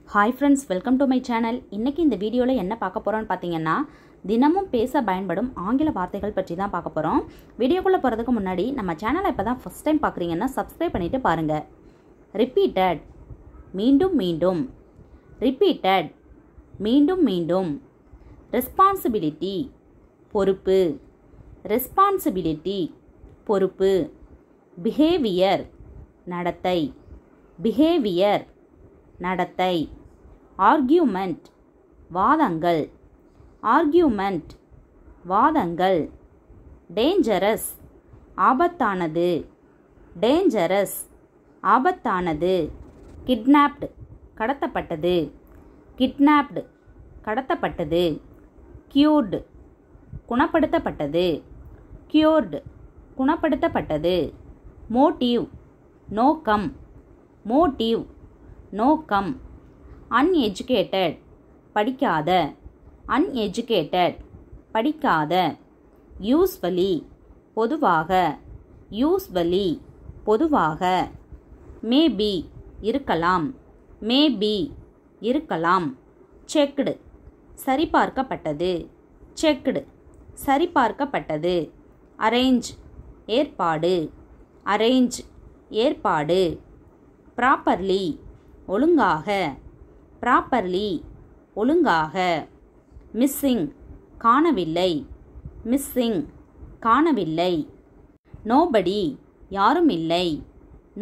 Hi friends, welcome to my channel. இன்னைக்கு இந்த வீடியோல என்ன பார்க்க போறோம்னு பாத்தீங்கன்னா தினமும் பேச பயன்படும் ஆங்கில வார்த்தைகள் பற்றி தான் பார்க்க போறோம். வீடியோக்குள்ள போறதுக்கு முன்னாடி நம்ம சேனலை இப்பதான் ஃபர்ஸ்ட் டைம் பார்க்கறீங்கன்னா Subscribe பண்ணிட்டு பாருங்க. Repeated மீண்டும் மீண்டும். Repeated மீண்டும் மீண்டும். Responsibility பொறுப்பு. Responsibility பொறுப்பு. Behavior நடத்தை. Behavior நடத்தை. Argument வாதங்கள். Argument வாதங்கள். Dangerous ஆபத்தானது. Dangerous ஆபத்தானது. Kidnapped கடத்தப்பட்டது. Kidnapped கடத்தப்பட்டது. Cured குணப்படுத்தப்பட்டது. Cured குணப்படுத்தப்பட்டது. Motive நோக்கம். Motive நோக்கம். Uneducated படிக்காத. Uneducated படிக்காத. Usually பொதுவாக. Usually பொதுவாக. Maybe இருக்கலாம். Maybe இருக்கலாம். Checked சரிபார்க்கப்பட்டது. Checked சரிபார்க்கப்பட்டது. Arrange ஏற்பாடு. Arrange ஏற்பாடு. Properly ஒழுங்காக. Properly ஒழுங்காக. Missing காணவில்லை. Missing காணவில்லை. Nobody யாரும் இல்லை.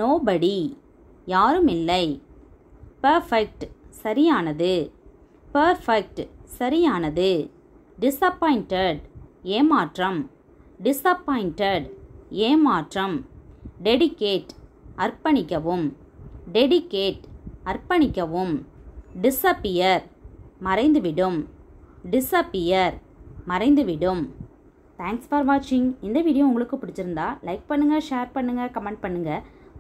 Nobody யாரும் இல்லை. Perfect சரியானது. Perfect சரியானது. Disappointed ஏமாற்றம். Disappointed ஏமாற்றம். Dedicate அர்ப்பணிக்கவும். Dedicate அர்ப்பணிக்கவும். Disappear மறைந்துவிடும். Disappear மறைந்துவிடும். Thanks for watching. இந்த வீடியோ உங்களுக்கு பிடிச்சிருந்தா லைக் பண்ணுங்க, ஷேர் பண்ணுங்க, கமெண்ட் பண்ணுங்க.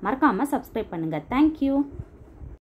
மறக்காம Subscribe பண்ணுங்க. Thank you.